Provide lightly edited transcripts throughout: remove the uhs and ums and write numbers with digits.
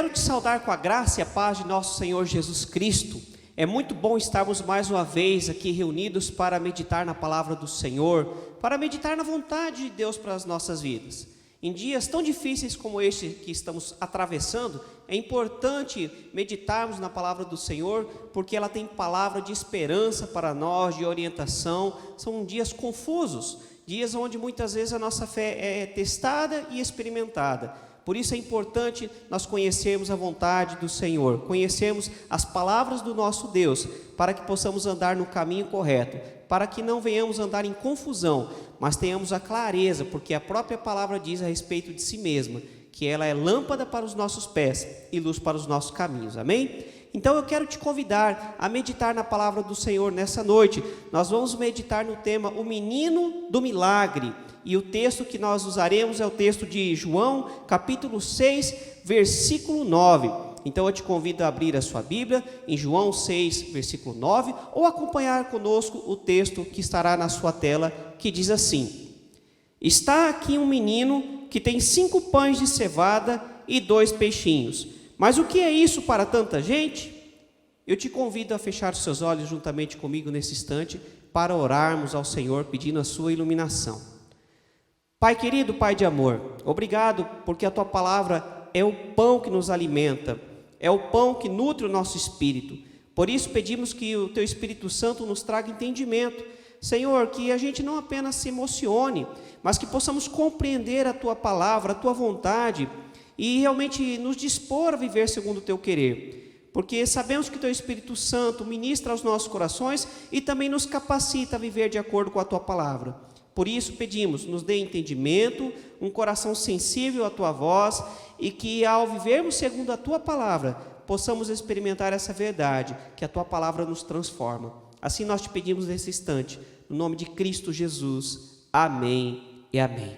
quero te saudar com a graça e a paz de nosso Senhor Jesus Cristo. É muito bom estarmos mais uma vez aqui reunidos para meditar na palavra do Senhor, para meditar na vontade de Deus para as nossas vidas. Em dias tão difíceis como este que estamos atravessando, é importante meditarmos na palavra do Senhor, porque ela tem palavra de esperança para nós, de orientação. São dias confusos, dias onde muitas vezes a nossa fé é testada e experimentada. Por isso é importante nós conhecermos a vontade do Senhor, conhecermos as palavras do nosso Deus, para que possamos andar no caminho correto, para que não venhamos andar em confusão, mas tenhamos a clareza, porque a própria palavra diz a respeito de si mesma, que ela é lâmpada para os nossos pés e luz para os nossos caminhos, amém? Então eu quero te convidar a meditar na palavra do Senhor nessa noite. Nós vamos meditar no tema O Menino do Milagre. E o texto que nós usaremos é o texto de João, capítulo 6, versículo 9. Então eu te convido a abrir a sua Bíblia em João 6, versículo 9, ou acompanhar conosco o texto que estará na sua tela, que diz assim: Está aqui um menino que tem 5 pães de cevada e 2 peixinhos. Mas o que é isso para tanta gente? Eu te convido a fechar os seus olhos juntamente comigo nesse instante, para orarmos ao Senhor pedindo a sua iluminação. Pai querido, Pai de amor, obrigado porque a Tua palavra é o pão que nos alimenta, é o pão que nutre o nosso espírito. Por isso pedimos que o Teu Espírito Santo nos traga entendimento. Senhor, que a gente não apenas se emocione, mas que possamos compreender a Tua palavra, a Tua vontade e realmente nos dispor a viver segundo o Teu querer. Porque sabemos que o Teu Espírito Santo ministra aos nossos corações e também nos capacita a viver de acordo com a Tua palavra. Por isso pedimos, nos dê entendimento, um coração sensível à Tua voz e que ao vivermos segundo a Tua palavra, possamos experimentar essa verdade, que a Tua palavra nos transforma. Assim nós te pedimos nesse instante, no nome de Cristo Jesus. Amém e amém.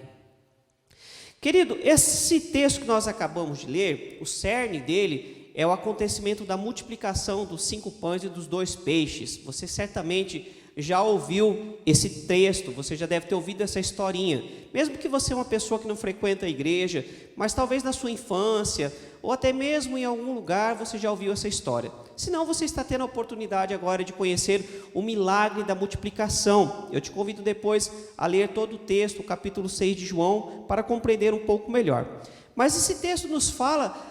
Querido, esse texto que nós acabamos de ler, o cerne dele é o acontecimento da multiplicação dos 5 pães e dos 2 peixes. Você certamente já ouviu esse texto, você já deve ter ouvido essa historinha, mesmo que você é uma pessoa que não frequenta a igreja, mas talvez na sua infância, ou até mesmo em algum lugar você já ouviu essa história. Se não, você está tendo a oportunidade agora de conhecer o milagre da multiplicação. Eu te convido depois a ler todo o texto, o capítulo 6 de João, para compreender um pouco melhor. Mas esse texto nos fala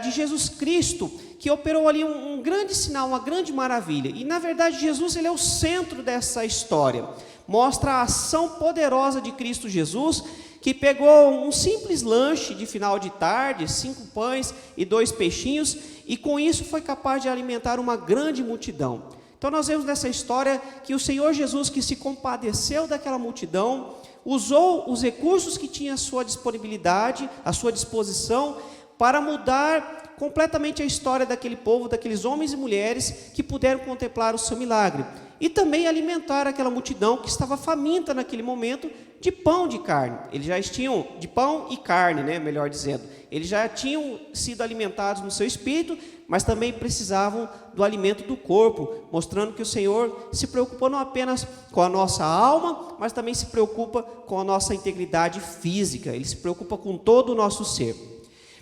de Jesus Cristo, que operou ali um grande sinal, uma grande maravilha. E na verdade Jesus ele é o centro dessa história. Mostra a ação poderosa de Cristo Jesus, que pegou um simples lanche de final de tarde, 5 pães e 2 peixinhos, e com isso foi capaz de alimentar uma grande multidão. Então nós vemos nessa história que o Senhor Jesus, que se compadeceu daquela multidão, usou os recursos que tinha à sua disponibilidade, à sua disposição, para mudar completamente a história daquele povo, daqueles homens e mulheres que puderam contemplar o seu milagre. E também alimentar aquela multidão que estava faminta naquele momento de pão e de carne. Eles já tinham, de pão e carne, melhor dizendo. Eles já tinham sido alimentados no seu espírito, mas também precisavam do alimento do corpo, mostrando que o Senhor se preocupou não apenas com a nossa alma, mas também se preocupa com a nossa integridade física. Ele se preocupa com todo o nosso ser.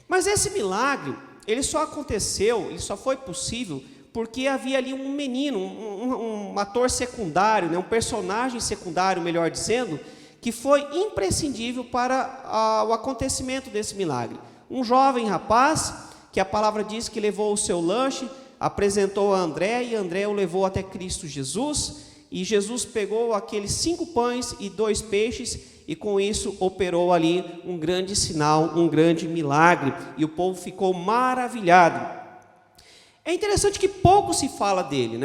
Mas esse milagre, ele só aconteceu, ele só foi possível porque havia ali um menino, um ator secundário, um personagem secundário, melhor dizendo, que foi imprescindível para o acontecimento desse milagre. Um jovem rapaz, que a palavra diz que levou o seu lanche, apresentou a André, e André o levou até Cristo Jesus, e Jesus pegou aqueles 5 pães e 2 peixes, e com isso operou ali um grande sinal, um grande milagre, e o povo ficou maravilhado. É interessante que pouco se fala dele,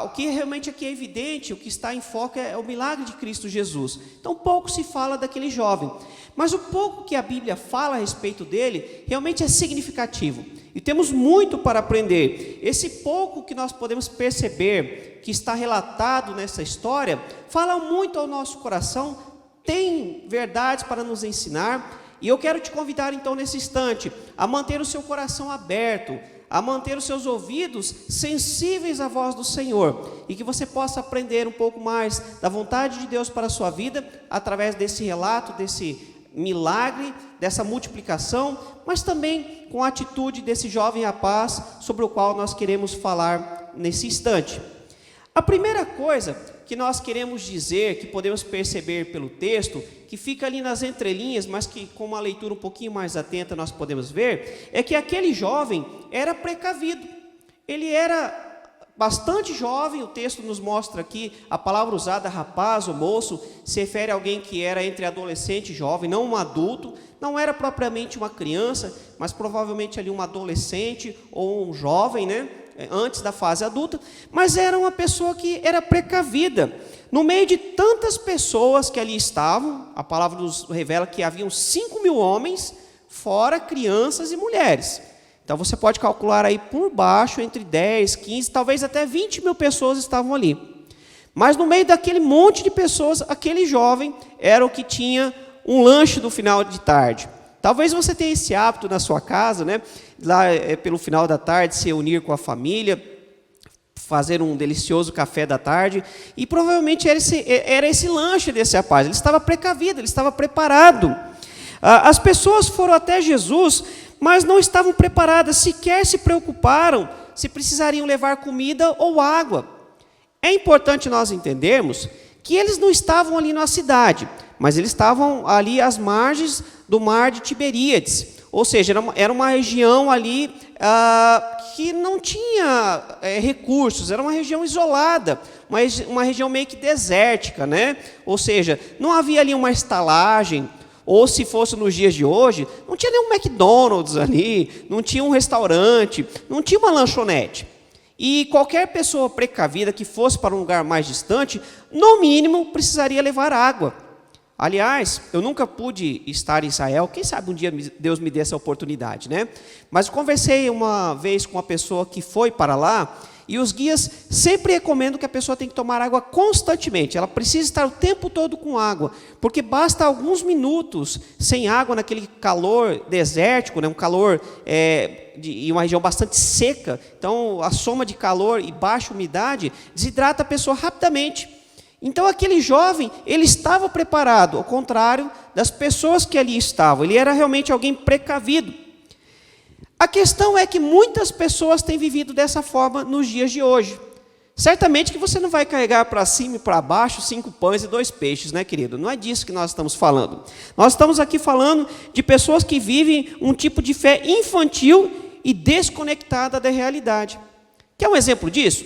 o que realmente aqui é evidente, o que está em foco é o milagre de Cristo Jesus. Então pouco se fala daquele jovem, mas o pouco que a Bíblia fala a respeito dele realmente é significativo, e temos muito para aprender. Esse pouco que nós podemos perceber, que está relatado nessa história, fala muito ao nosso coração, tem verdades para nos ensinar, e eu quero te convidar então nesse instante, a manter o seu coração aberto, a manter os seus ouvidos sensíveis à voz do Senhor, e que você possa aprender um pouco mais da vontade de Deus para a sua vida, através desse relato, desse milagre, dessa multiplicação, mas também com a atitude desse jovem rapaz sobre o qual nós queremos falar nesse instante. A primeira coisa que nós queremos dizer, que podemos perceber pelo texto, que fica ali nas entrelinhas, mas que com uma leitura um pouquinho mais atenta nós podemos ver, é que aquele jovem era precavido. Ele era bastante jovem, o texto nos mostra aqui, a palavra usada, rapaz ou moço, se refere a alguém que era entre adolescente e jovem, não um adulto, não era propriamente uma criança, mas provavelmente ali um adolescente ou um jovem, né? Antes da fase adulta, mas era uma pessoa que era precavida. No meio de tantas pessoas que ali estavam, a palavra nos revela que haviam 5.000 homens, fora crianças e mulheres. Então você pode calcular aí por baixo, entre 10, 15, talvez até 20.000 pessoas estavam ali. Mas no meio daquele monte de pessoas, aquele jovem era o que tinha um lanche do final de tarde. Talvez você tenha esse hábito na sua casa, né? Lá pelo final da tarde, se reunir com a família, fazer um delicioso café da tarde, e provavelmente era esse lanche desse rapaz. Ele estava precavido, ele estava preparado. As pessoas foram até Jesus, mas não estavam preparadas, sequer se preocuparam se precisariam levar comida ou água. É importante nós entendermos que eles não estavam ali na cidade, mas eles estavam ali às margens do mar de Tiberíades, ou seja, era uma região ali que não tinha recursos, era uma região isolada, uma região meio que desértica, né? Ou seja, não havia ali uma estalagem, ou se fosse nos dias de hoje, não tinha nenhum McDonald's ali, não tinha um restaurante, não tinha uma lanchonete. E qualquer pessoa precavida que fosse para um lugar mais distante, no mínimo precisaria levar água. Aliás, eu nunca pude estar em Israel, quem sabe um dia Deus me dê essa oportunidade, né? Mas conversei uma vez com uma pessoa que foi para lá, e os guias sempre recomendam que a pessoa tem que tomar água constantemente, ela precisa estar o tempo todo com água, porque basta alguns minutos sem água naquele calor desértico, né? Um calor em uma região bastante seca, então a soma de calor e baixa umidade desidrata a pessoa rapidamente. Então aquele jovem, ele estava preparado, ao contrário das pessoas que ali estavam, ele era realmente alguém precavido. A questão é que muitas pessoas têm vivido dessa forma nos dias de hoje. Certamente que você não vai carregar para cima e para baixo 5 pães e 2 peixes, né, querido? Não é disso que nós estamos falando. Nós estamos aqui falando de pessoas que vivem um tipo de fé infantil e desconectada da realidade. Quer um exemplo disso?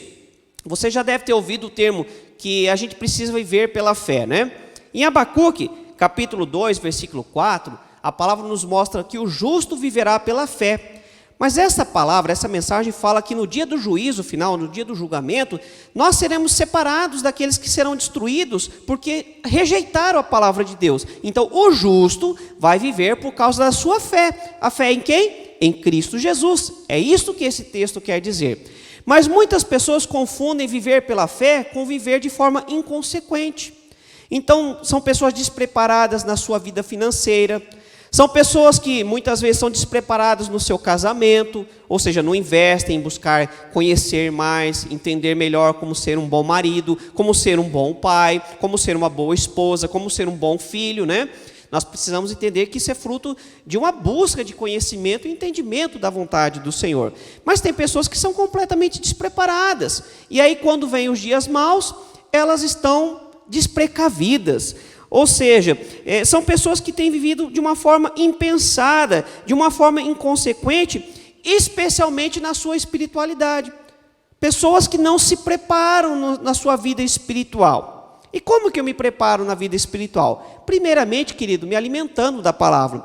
Você já deve ter ouvido o termo que a gente precisa viver pela fé, né? Em Abacuque, capítulo 2, versículo 4, a palavra nos mostra que o justo viverá pela fé. Mas essa palavra, essa mensagem fala que no dia do juízo final, no dia do julgamento, nós seremos separados daqueles que serão destruídos porque rejeitaram a palavra de Deus. Então o justo vai viver por causa da sua fé. A fé em quem? Em Cristo Jesus. É isso que esse texto quer dizer. Mas muitas pessoas confundem viver pela fé com viver de forma inconsequente. Então, são pessoas despreparadas na sua vida financeira, são pessoas que muitas vezes são despreparadas no seu casamento, ou seja, não investem em buscar conhecer mais, entender melhor como ser um bom marido, como ser um bom pai, como ser uma boa esposa, como ser um bom filho, né? Nós precisamos entender que isso é fruto de uma busca de conhecimento e entendimento da vontade do Senhor. Mas tem pessoas que são completamente despreparadas. E aí, quando vêm os dias maus, elas estão desprecavidas. Ou seja, são pessoas que têm vivido de uma forma impensada, de uma forma inconsequente, especialmente na sua espiritualidade. Pessoas que não se preparam na sua vida espiritual. E como que eu me preparo na vida espiritual? Primeiramente, querido, me alimentando da palavra.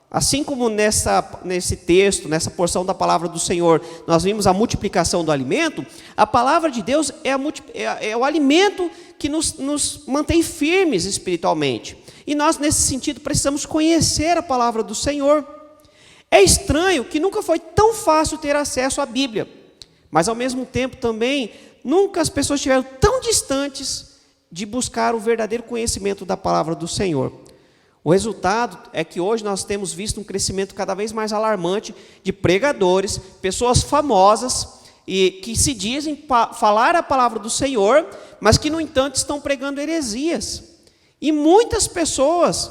Assim como nesse texto, nessa porção da palavra do Senhor, nós vimos a multiplicação do alimento, a palavra de Deus é o alimento que nos mantém firmes espiritualmente. E nós, nesse sentido, precisamos conhecer a palavra do Senhor. É estranho que nunca foi tão fácil ter acesso à Bíblia, mas ao mesmo tempo também, nunca as pessoas estiveram tão distantes de buscar o verdadeiro conhecimento da palavra do Senhor. O resultado é que hoje nós temos visto um crescimento cada vez mais alarmante de pregadores, pessoas famosas e que se dizem falar a palavra do Senhor, mas que, no entanto, estão pregando heresias. E muitas pessoas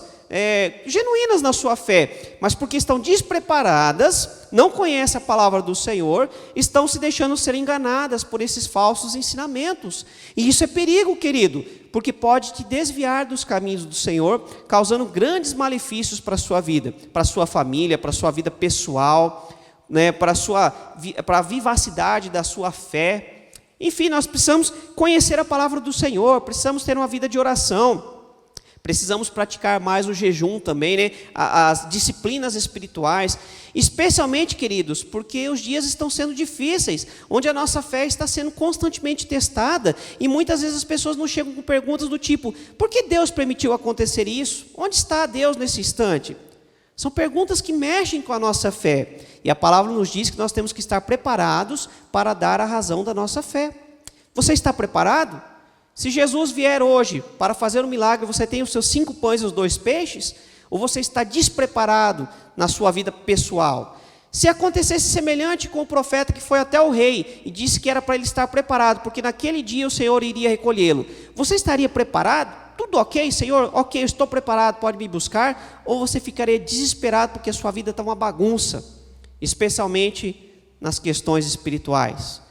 genuínas na sua fé, mas porque estão despreparadas, não conhecem a palavra do Senhor, estão se deixando ser enganadas por esses falsos ensinamentos. E isso é perigo, querido, porque pode te desviar dos caminhos do Senhor, causando grandes malefícios para a sua vida, para a sua família, para a sua vida pessoal, né, para a vivacidade da sua fé. Enfim, nós precisamos conhecer a palavra do Senhor, precisamos ter uma vida de oração, precisamos praticar mais o jejum também, né? As disciplinas espirituais, especialmente, queridos, porque os dias estão sendo difíceis, onde a nossa fé está sendo constantemente testada, e muitas vezes as pessoas não chegam com perguntas do tipo: por que Deus permitiu acontecer isso? Onde está Deus nesse instante? São perguntas que mexem com a nossa fé, e a palavra nos diz que nós temos que estar preparados para dar a razão da nossa fé. Você está preparado? Se Jesus vier hoje para fazer um milagre, você tem os seus 5 pães e os 2 peixes? Ou você está despreparado na sua vida pessoal? Se acontecesse semelhante com o profeta que foi até o rei e disse que era para ele estar preparado, porque naquele dia o Senhor iria recolhê-lo, você estaria preparado? Tudo ok, Senhor? Ok, eu estou preparado, pode me buscar? Ou você ficaria desesperado porque a sua vida está uma bagunça, especialmente nas questões espirituais?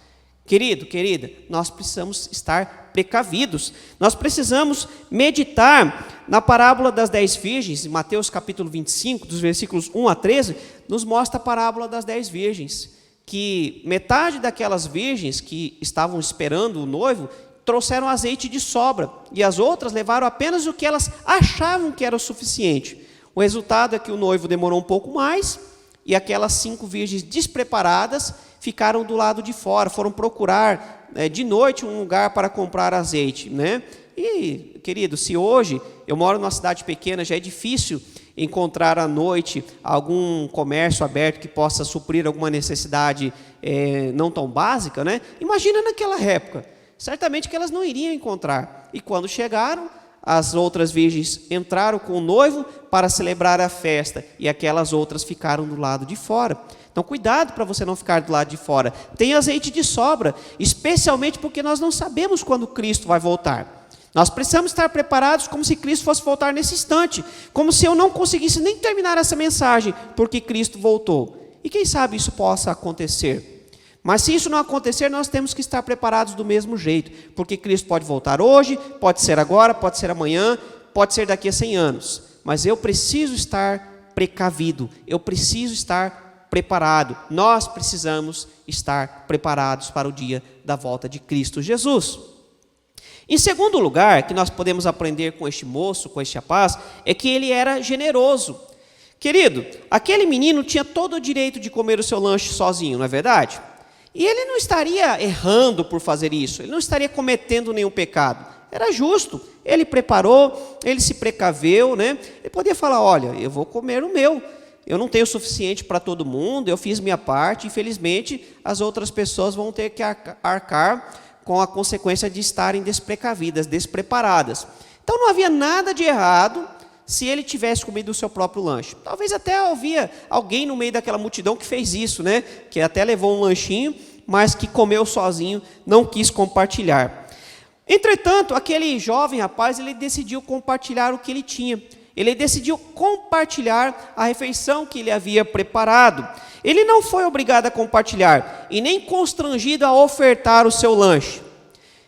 Querido, querida, nós precisamos estar precavidos. Nós precisamos meditar na parábola das 10 virgens, em Mateus capítulo 25, dos versículos 1 a 13, nos mostra a parábola das 10 virgens, que metade daquelas virgens que estavam esperando o noivo, trouxeram azeite de sobra, e as outras levaram apenas o que elas achavam que era o suficiente. O resultado é que o noivo demorou um pouco mais, e aquelas 5 virgens despreparadas ficaram do lado de fora, foram procurar de noite um lugar para comprar azeite, né? E, querido, se hoje eu moro numa cidade pequena, já é difícil encontrar à noite algum comércio aberto que possa suprir alguma necessidade não tão básica, né? Imagina naquela época, certamente que elas não iriam encontrar. E quando chegaram, as outras virgens entraram com o noivo para celebrar a festa, e aquelas outras ficaram do lado de fora. Então, cuidado para você não ficar do lado de fora. Tem azeite de sobra, especialmente porque nós não sabemos quando Cristo vai voltar. Nós precisamos estar preparados como se Cristo fosse voltar nesse instante, como se eu não conseguisse nem terminar essa mensagem, porque Cristo voltou. E quem sabe isso possa acontecer. Mas se isso não acontecer, nós temos que estar preparados do mesmo jeito, porque Cristo pode voltar hoje, pode ser agora, pode ser amanhã, pode ser daqui a 100 anos. Mas eu preciso estar precavido, eu preciso estar preparado. Nós precisamos estar preparados para o dia da volta de Cristo Jesus. Em segundo lugar, que nós podemos aprender com este moço, com este rapaz, é que ele era generoso. Querido, aquele menino tinha todo o direito de comer o seu lanche sozinho, não é verdade? E ele não estaria errando por fazer isso, ele não estaria cometendo nenhum pecado. Era justo, ele preparou, ele se precaveu, né? Ele podia falar: olha, eu vou comer o meu. Eu não tenho o suficiente para todo mundo, eu fiz minha parte, infelizmente as outras pessoas vão ter que arcar com a consequência de estarem desprecavidas, despreparadas. Então não havia nada de errado se ele tivesse comido o seu próprio lanche. Talvez até havia alguém no meio daquela multidão que fez isso, né? Que até levou um lanchinho, mas que comeu sozinho, não quis compartilhar. Entretanto, aquele jovem rapaz, ele decidiu compartilhar o que ele tinha. Ele decidiu compartilhar a refeição que ele havia preparado. Ele não foi obrigado a compartilhar e nem constrangido a ofertar o seu lanche.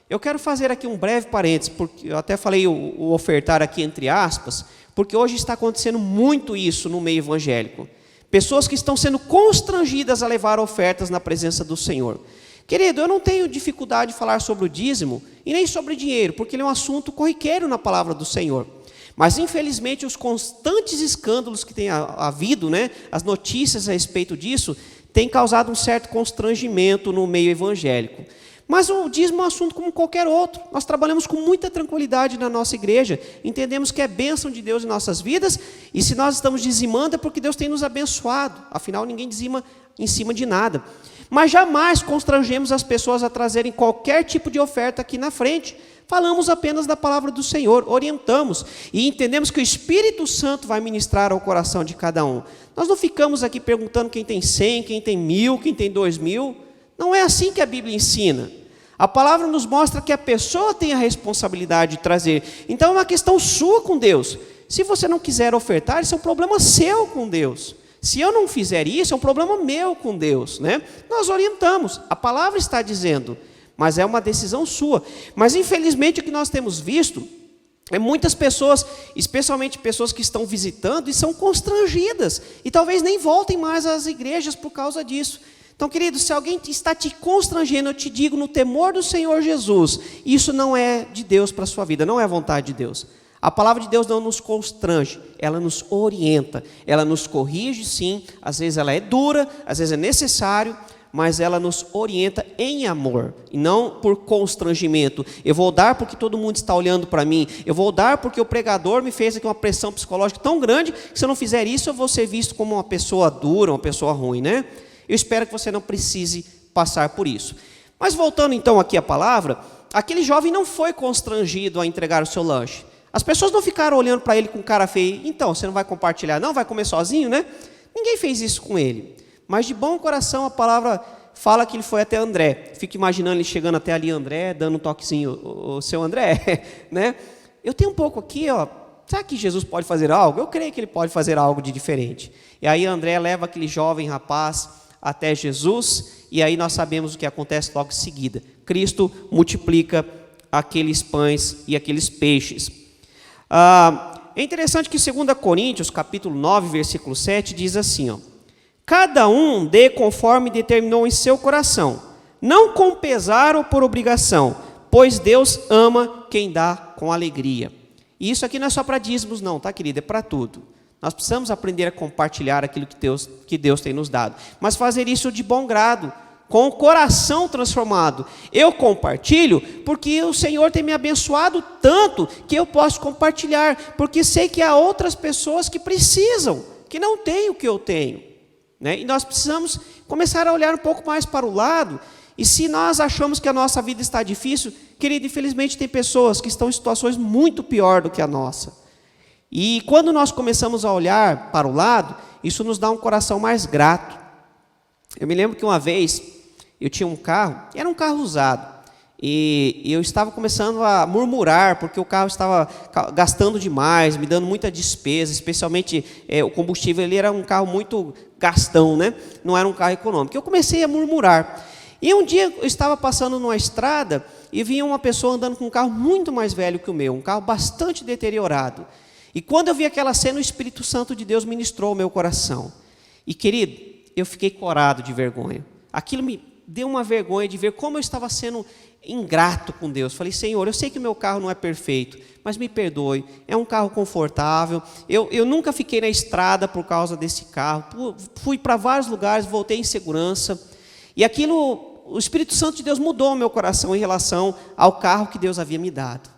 Eu quero fazer aqui um breve parênteses, porque eu até falei o ofertar aqui entre aspas, porque hoje está acontecendo muito isso no meio evangélico. Pessoas que estão sendo constrangidas a levar ofertas na presença do Senhor. Querido, eu não tenho dificuldade de falar sobre o dízimo e nem sobre dinheiro, porque ele é um assunto corriqueiro na palavra do Senhor. Mas, infelizmente, os constantes escândalos que têm havido, né, as notícias a respeito disso, têm causado um certo constrangimento no meio evangélico. Mas o dízimo é um assunto como qualquer outro. Nós trabalhamos com muita tranquilidade na nossa igreja, entendemos que é bênção de Deus em nossas vidas, e se nós estamos dizimando é porque Deus tem nos abençoado, afinal ninguém dizima em cima de nada. Mas jamais constrangemos as pessoas a trazerem qualquer tipo de oferta aqui na frente. Falamos apenas da palavra do Senhor, orientamos e entendemos que o Espírito Santo vai ministrar ao coração de cada um. Nós não ficamos aqui perguntando quem tem 100, quem tem 1000, quem tem 2000. Não é assim que a Bíblia ensina. A palavra nos mostra que a pessoa tem a responsabilidade de trazer. Então é uma questão sua com Deus. Se você não quiser ofertar, isso é um problema seu com Deus. Se eu não fizer isso, é um problema meu com Deus, né? Nós orientamos, a palavra está dizendo, mas é uma decisão sua. Mas infelizmente o que nós temos visto é muitas pessoas, especialmente pessoas que estão visitando, e são constrangidas, e talvez nem voltem mais às igrejas por causa disso. Então, querido, se alguém está te constrangendo, eu te digo, no temor do Senhor Jesus, isso não é de Deus para a sua vida, não é a vontade de Deus. A palavra de Deus não nos constrange, ela nos orienta, ela nos corrige sim, às vezes ela é dura, às vezes é necessário, mas ela nos orienta em amor, e não por constrangimento. Eu vou dar porque todo mundo está olhando para mim, eu vou dar porque o pregador me fez aqui uma pressão psicológica tão grande, que se eu não fizer isso, eu vou ser visto como uma pessoa dura, uma pessoa ruim, né? Eu espero que você não precise passar por isso. Mas voltando então aqui à palavra, aquele jovem não foi constrangido a entregar o seu lanche. As pessoas não ficaram olhando para ele com cara feia, então, você não vai compartilhar não? Vai comer sozinho, né? Ninguém fez isso com ele. Mas de bom coração a palavra fala que ele foi até André. Fico imaginando ele chegando até ali, André, dando um toquezinho, o seu André, né? Eu tenho um pouco aqui, ó, será que Jesus pode fazer algo? Eu creio que ele pode fazer algo de diferente. E aí André leva aquele jovem rapaz até Jesus, e aí nós sabemos o que acontece logo em seguida. Cristo multiplica aqueles pães e aqueles peixes. É interessante que 2 Coríntios, capítulo 9, versículo 7, diz assim, ó, cada um dê conforme determinou em seu coração, não com pesar ou por obrigação, pois Deus ama quem dá com alegria. E isso aqui não é só para dízimos não, tá, querido? É para tudo. Nós precisamos aprender a compartilhar aquilo que Deus tem nos dado, mas fazer isso de bom grado, com o coração transformado. Eu compartilho porque o Senhor tem me abençoado tanto que eu posso compartilhar, porque sei que há outras pessoas que precisam, que não têm o que eu tenho, né? E nós precisamos começar a olhar um pouco mais para o lado, e se nós achamos que a nossa vida está difícil, querido, infelizmente tem pessoas que estão em situações muito pior do que a nossa. E quando nós começamos a olhar para o lado, isso nos dá um coração mais grato. Eu me lembro que uma vez eu tinha um carro, era um carro usado, e eu estava começando a murmurar, porque o carro estava gastando demais, me dando muita despesa, especialmente o combustível, ele era um carro muito gastão, né? Não era um carro econômico. Eu comecei a murmurar. E um dia eu estava passando numa estrada, e vinha uma pessoa andando com um carro muito mais velho que o meu, um carro bastante deteriorado. E quando eu vi aquela cena, o Espírito Santo de Deus ministrou o meu coração. E querido, eu fiquei corado de vergonha. Aquilo me deu uma vergonha de ver como eu estava sendo ingrato com Deus. Falei, Senhor, eu sei que o meu carro não é perfeito, mas me perdoe, é um carro confortável, eu nunca fiquei na estrada por causa desse carro, fui para vários lugares, voltei em segurança, e aquilo, o Espírito Santo de Deus mudou o meu coração em relação ao carro que Deus havia me dado.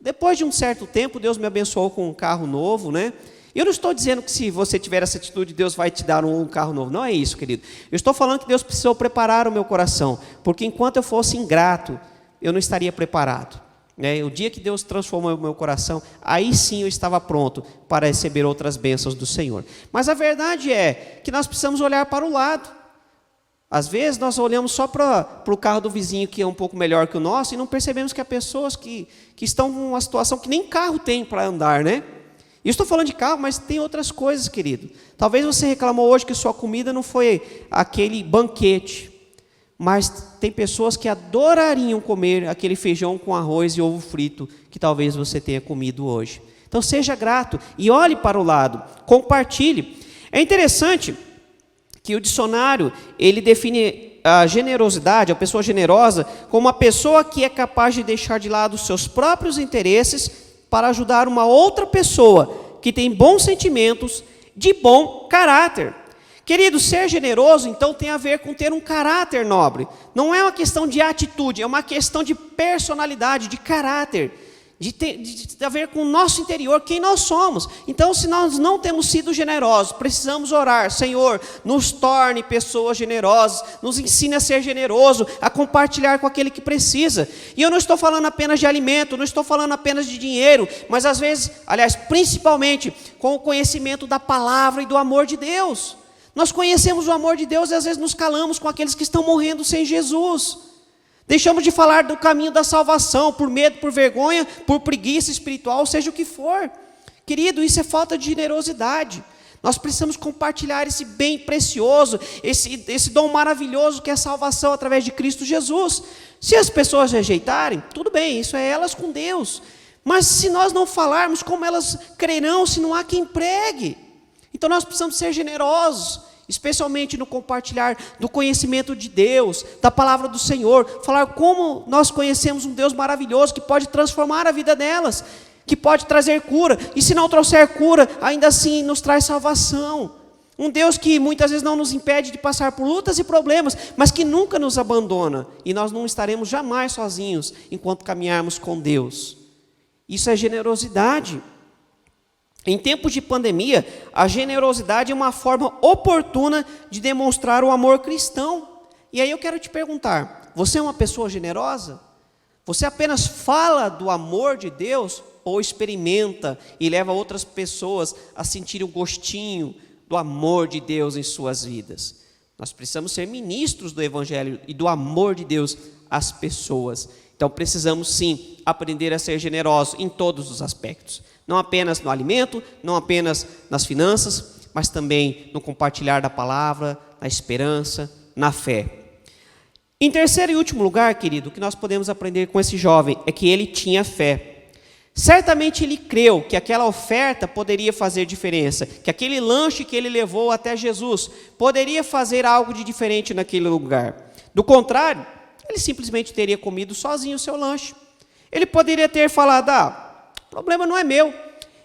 Depois de um certo tempo, Deus me abençoou com um carro novo, né? Eu não estou dizendo que se você tiver essa atitude, Deus vai te dar um carro novo. Não é isso, querido. Eu estou falando que Deus precisou preparar o meu coração, porque enquanto eu fosse ingrato, eu não estaria preparado. O dia que Deus transformou o meu coração, aí sim eu estava pronto para receber outras bênçãos do Senhor. Mas a verdade é que nós precisamos olhar para o lado. Às vezes nós olhamos só para o carro do vizinho que é um pouco melhor que o nosso e não percebemos que há pessoas que estão numa situação que nem carro tem para andar, né? Eu estou falando de carro, mas tem outras coisas, querido. Talvez você reclamou hoje que sua comida não foi aquele banquete, mas tem pessoas que adorariam comer aquele feijão com arroz e ovo frito que talvez você tenha comido hoje. Então seja grato e olhe para o lado, compartilhe. É interessante que o dicionário, ele define a generosidade, a pessoa generosa, como uma pessoa que é capaz de deixar de lado os seus próprios interesses para ajudar uma outra pessoa que tem bons sentimentos, de bom caráter. Querido, ser generoso, então, tem a ver com ter um caráter nobre. Não é uma questão de atitude, é uma questão de personalidade, de caráter, de a ver com o nosso interior, quem nós somos. Então, se nós não temos sido generosos, precisamos orar, Senhor, nos torne pessoas generosas, nos ensine a ser generoso, a compartilhar com aquele que precisa. E eu não estou falando apenas de alimento, não estou falando apenas de dinheiro, mas às vezes, aliás, principalmente com o conhecimento da palavra e do amor de Deus. Nós conhecemos o amor de Deus e às vezes nos calamos com aqueles que estão morrendo sem Jesus. Deixamos de falar do caminho da salvação, por medo, por vergonha, por preguiça espiritual, seja o que for. Querido, isso é falta de generosidade. Nós precisamos compartilhar esse bem precioso, esse dom maravilhoso que é a salvação através de Cristo Jesus. Se as pessoas rejeitarem, tudo bem, isso é elas com Deus. Mas se nós não falarmos, como elas crerão se não há quem pregue? Então nós precisamos ser generosos, especialmente no compartilhar do conhecimento de Deus, da palavra do Senhor, falar como nós conhecemos um Deus maravilhoso que pode transformar a vida delas, que pode trazer cura, e se não trouxer cura, ainda assim nos traz salvação. Um Deus que muitas vezes não nos impede de passar por lutas e problemas, mas que nunca nos abandona, e nós não estaremos jamais sozinhos enquanto caminharmos com Deus. Isso é generosidade. Em tempos de pandemia, a generosidade é uma forma oportuna de demonstrar o amor cristão. E aí eu quero te perguntar, você é uma pessoa generosa? Você apenas fala do amor de Deus ou experimenta e leva outras pessoas a sentir o gostinho do amor de Deus em suas vidas? Nós precisamos ser ministros do Evangelho e do amor de Deus às pessoas. Então precisamos sim aprender a ser generosos em todos os aspectos. Não apenas no alimento, não apenas nas finanças, mas também no compartilhar da palavra, na esperança, na fé. Em terceiro e último lugar, querido, o que nós podemos aprender com esse jovem é que ele tinha fé. Certamente ele creu que aquela oferta poderia fazer diferença, que aquele lanche que ele levou até Jesus poderia fazer algo de diferente naquele lugar. Do contrário, ele simplesmente teria comido sozinho o seu lanche. Ele poderia ter falado, o problema não é meu.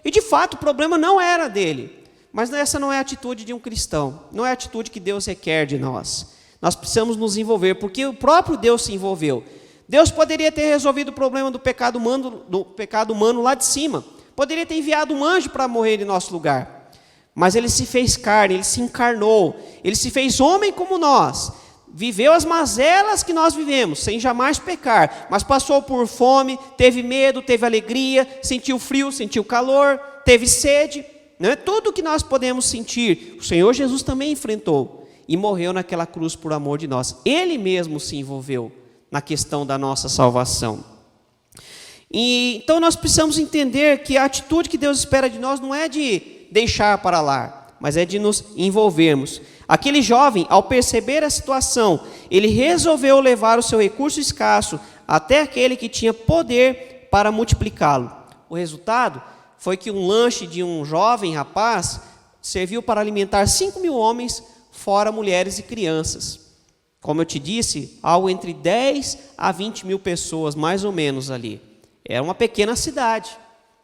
E de fato o problema não era dele. Mas essa não é a atitude de um cristão, não é a atitude que Deus requer de nós. Nós precisamos nos envolver, porque o próprio Deus se envolveu. Deus poderia ter resolvido o problema do pecado humano lá de cima. Poderia ter enviado um anjo para morrer em nosso lugar. Mas ele se fez carne, ele se encarnou, ele se fez homem como nós. Viveu as mazelas que nós vivemos, sem jamais pecar, mas passou por fome, teve medo, teve alegria, sentiu frio, sentiu calor, teve sede, né? Tudo o que nós podemos sentir, o Senhor Jesus também enfrentou e morreu naquela cruz por amor de nós. Ele mesmo se envolveu na questão da nossa salvação. Então nós precisamos entender que a atitude que Deus espera de nós não é de deixar para lá, mas é de nos envolvermos. Aquele jovem, ao perceber a situação, ele resolveu levar o seu recurso escasso até aquele que tinha poder para multiplicá-lo. O resultado foi que um lanche de um jovem rapaz serviu para alimentar 5.000 homens, fora mulheres e crianças. Como eu te disse, algo entre 10 a 20 mil pessoas, mais ou menos ali. Era uma pequena cidade,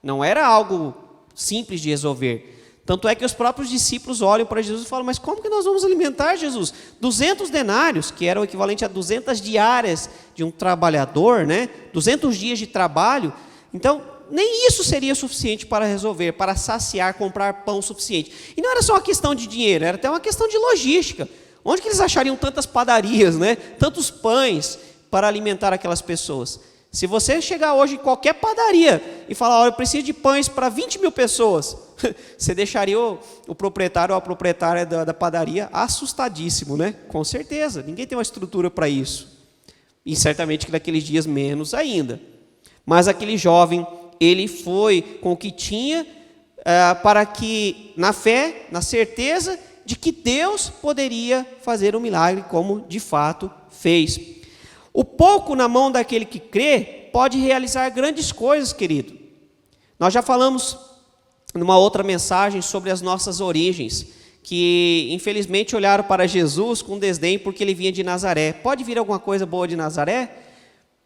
não era algo simples de resolver. Tanto é que os próprios discípulos olham para Jesus e falam, mas como que nós vamos alimentar Jesus? 200 denários, que era o equivalente a 200 diárias de um trabalhador, né? 200 dias de trabalho. Então, nem isso seria suficiente para resolver, para saciar, comprar pão suficiente. E não era só uma questão de dinheiro, era até uma questão de logística. Onde que eles achariam tantas padarias, né? Tantos pães para alimentar aquelas pessoas? Se você chegar hoje em qualquer padaria e falar, olha, eu preciso de pães para 20 mil pessoas, você deixaria o proprietário ou a proprietária da padaria assustadíssimo, né? Com certeza, ninguém tem uma estrutura para isso. E certamente que naqueles dias menos ainda. Mas aquele jovem, ele foi com o que tinha para que, na fé, na certeza de que Deus poderia fazer um milagre como de fato fez. O pouco na mão daquele que crê pode realizar grandes coisas, querido. Nós já falamos numa outra mensagem sobre as nossas origens, que infelizmente olharam para Jesus com desdém porque ele vinha de Nazaré. Pode vir alguma coisa boa de Nazaré?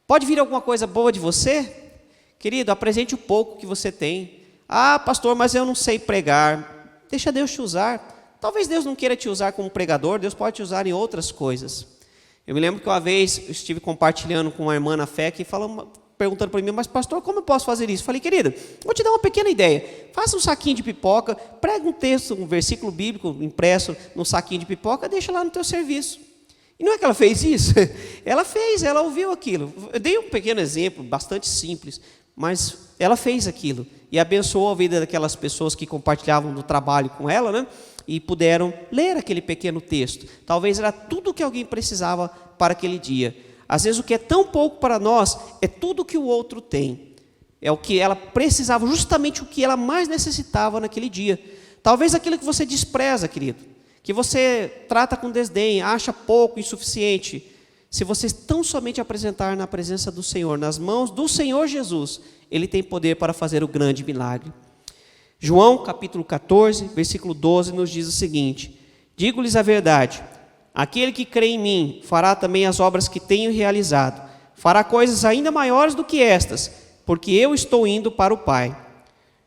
Pode vir alguma coisa boa de você? Querido, apresente o pouco que você tem. Ah, pastor, mas eu não sei pregar. Deixa Deus te usar. Talvez Deus não queira te usar como pregador, Deus pode te usar em outras coisas. Eu me lembro que uma vez eu estive compartilhando com uma irmã na fé que perguntando para mim, mas pastor, como eu posso fazer isso? Falei, querida, vou te dar uma pequena ideia. Faça um saquinho de pipoca, prega um texto, um versículo bíblico impresso num saquinho de pipoca, deixa lá no teu serviço. E não é que ela fez isso? Ela fez, ela ouviu aquilo. Eu dei um pequeno exemplo, bastante simples, mas ela fez aquilo e abençoou a vida daquelas pessoas que compartilhavam do trabalho com ela, né? E puderam ler aquele pequeno texto. Talvez era tudo o que alguém precisava para aquele dia. Às vezes o que é tão pouco para nós é tudo que o outro tem. É o que ela precisava, justamente o que ela mais necessitava naquele dia. Talvez aquilo que você despreza, querido, que você trata com desdém, acha pouco, insuficiente. Se você tão somente apresentar na presença do Senhor, nas mãos do Senhor Jesus, Ele tem poder para fazer o grande milagre. João capítulo 14, versículo 12, nos diz o seguinte: digo-lhes a verdade, aquele que crê em mim fará também as obras que tenho realizado, fará coisas ainda maiores do que estas, porque eu estou indo para o Pai.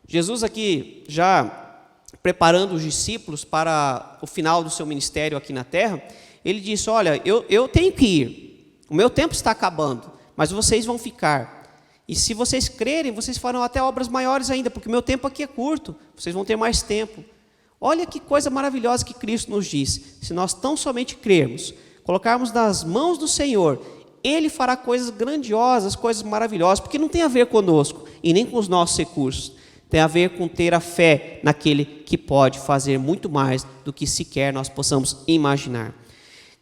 Jesus aqui já preparando os discípulos para o final do seu ministério aqui na terra, ele disse: olha, eu tenho que ir, o meu tempo está acabando, mas vocês vão ficar. E se vocês crerem, vocês farão até obras maiores ainda, porque o meu tempo aqui é curto, vocês vão ter mais tempo. Olha que coisa maravilhosa que Cristo nos diz. Se nós tão somente crermos, colocarmos nas mãos do Senhor, Ele fará coisas grandiosas, coisas maravilhosas, porque não tem a ver conosco e nem com os nossos recursos. Tem a ver com ter a fé naquele que pode fazer muito mais do que sequer nós possamos imaginar.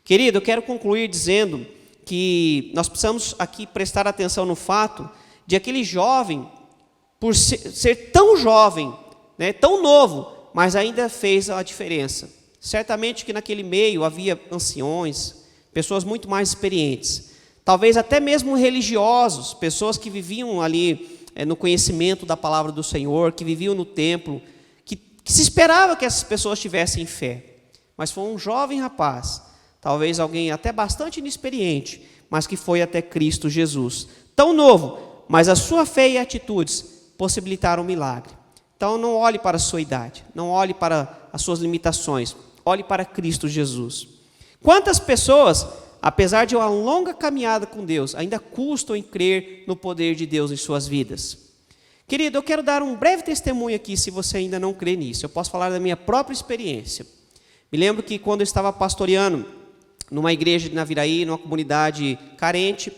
Querido, eu quero concluir dizendo que nós precisamos aqui prestar atenção no fato de aquele jovem, por ser tão jovem, né, tão novo, mas ainda fez a diferença. Certamente que naquele meio havia anciões, pessoas muito mais experientes, talvez até mesmo religiosos, pessoas que viviam ali no conhecimento da palavra do Senhor, que viviam no templo, que se esperava que essas pessoas tivessem fé. Mas foi um jovem rapaz, talvez alguém até bastante inexperiente, mas que foi até Cristo Jesus. Tão novo, mas a sua fé e atitudes possibilitaram um milagre. Então não olhe para a sua idade, não olhe para as suas limitações, olhe para Cristo Jesus. Quantas pessoas, apesar de uma longa caminhada com Deus, ainda custam em crer no poder de Deus em suas vidas? Querido, eu quero dar um breve testemunho aqui, se você ainda não crê nisso. Eu posso falar da minha própria experiência. Me lembro que quando eu estava pastoreando numa igreja de Naviraí, numa comunidade carente,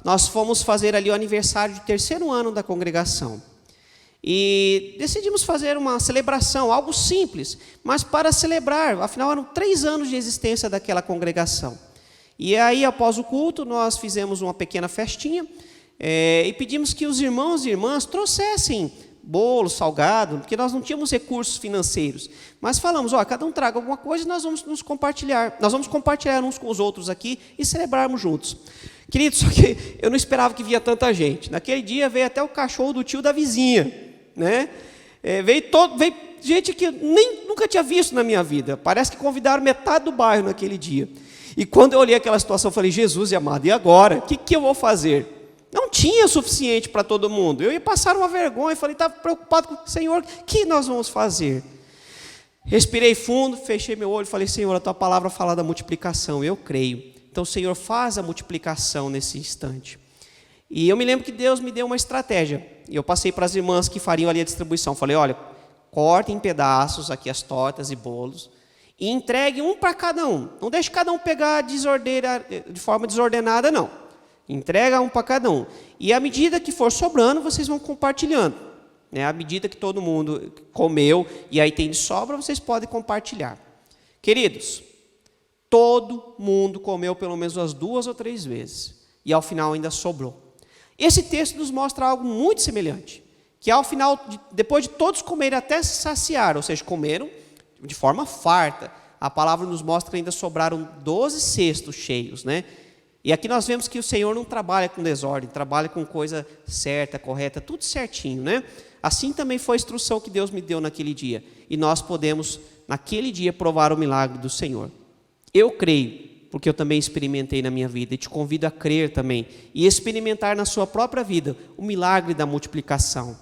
nós fomos fazer ali o aniversário de 3º ano da congregação. E decidimos fazer uma celebração, algo simples, mas para celebrar, afinal eram 3 anos de existência daquela congregação. E aí, após o culto, nós fizemos uma pequena festinha e pedimos que os irmãos e irmãs trouxessem bolo, salgado, porque nós não tínhamos recursos financeiros. Mas falamos, cada um traga alguma coisa e nós vamos nos compartilhar. Nós vamos compartilhar uns com os outros aqui e celebrarmos juntos. Querido, só que eu não esperava que via tanta gente. Naquele dia veio até o cachorro do tio da vizinha, né? Veio gente que nunca tinha visto na minha vida. Parece que convidaram metade do bairro naquele dia. E quando eu olhei aquela situação, eu falei: Jesus amado, e agora? O que eu vou fazer? Não tinha suficiente para todo mundo. Eu ia passar uma vergonha. Falei: estava preocupado com o Senhor, o que nós vamos fazer? Respirei fundo, fechei meu olho e falei: Senhor, a tua palavra fala da multiplicação, eu creio. Então, Senhor, faz a multiplicação nesse instante. E eu me lembro que Deus me deu uma estratégia. E eu passei para as irmãs que fariam ali a distribuição. Falei: olha, cortem em pedaços aqui as tortas e bolos e entregue um para cada um. Não deixe cada um pegar de forma desordenada, não. Entrega um para cada um. E à medida que for sobrando, vocês vão compartilhando. Né? À medida que todo mundo comeu e aí tem de sobra, vocês podem compartilhar. Queridos, todo mundo comeu pelo menos umas 2 ou 3 vezes. E ao final ainda sobrou. Esse texto nos mostra algo muito semelhante. Que ao final, depois de todos comerem até se saciar, ou seja, comeram de forma farta, a palavra nos mostra que ainda sobraram 12 cestos cheios, né? E aqui nós vemos que o Senhor não trabalha com desordem, trabalha com coisa certa, correta, tudo certinho, né? Assim também foi a instrução que Deus me deu naquele dia. E nós podemos, naquele dia, provar o milagre do Senhor. Eu creio, porque eu também experimentei na minha vida, e te convido a crer também, e experimentar na sua própria vida o milagre da multiplicação.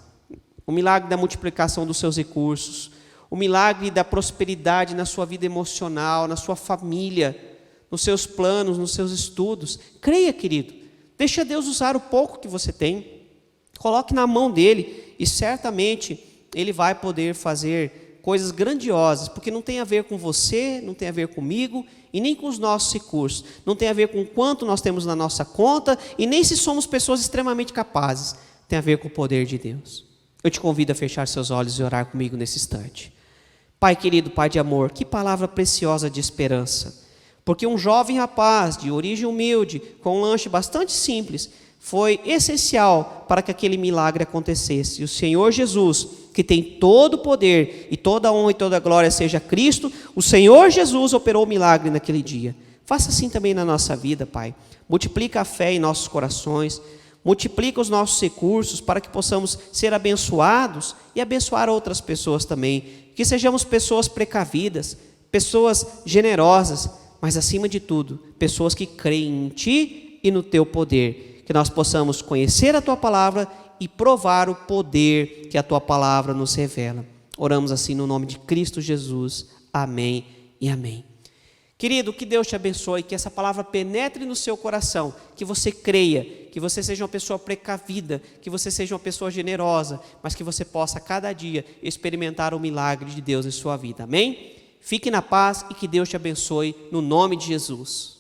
O milagre da multiplicação dos seus recursos, o milagre da prosperidade na sua vida emocional, na sua família, nos seus planos, nos seus estudos. Creia, querido. Deixa Deus usar o pouco que você tem. Coloque na mão dele e certamente ele vai poder fazer coisas grandiosas, porque não tem a ver com você, não tem a ver comigo e nem com os nossos recursos. Não tem a ver com quanto nós temos na nossa conta e nem se somos pessoas extremamente capazes. Tem a ver com o poder de Deus. Eu te convido a fechar seus olhos e orar comigo nesse instante. Pai querido, Pai de amor, que palavra preciosa de esperança. Porque um jovem rapaz, de origem humilde, com um lanche bastante simples, foi essencial para que aquele milagre acontecesse. E o Senhor Jesus, que tem todo o poder e toda a honra e toda a glória seja Cristo, o Senhor Jesus operou o milagre naquele dia. Faça assim também na nossa vida, Pai. Multiplica a fé em nossos corações, multiplica os nossos recursos para que possamos ser abençoados e abençoar outras pessoas também. Que sejamos pessoas precavidas, pessoas generosas, mas acima de tudo, pessoas que creem em Ti e no Teu poder. Que nós possamos conhecer a Tua palavra e provar o poder que a Tua palavra nos revela. Oramos assim no nome de Cristo Jesus. Amém e amém. Querido, que Deus te abençoe, que essa palavra penetre no seu coração, que você creia, que você seja uma pessoa precavida, que você seja uma pessoa generosa, mas que você possa cada dia experimentar o milagre de Deus em sua vida. Amém? Fique na paz e que Deus te abençoe no nome de Jesus.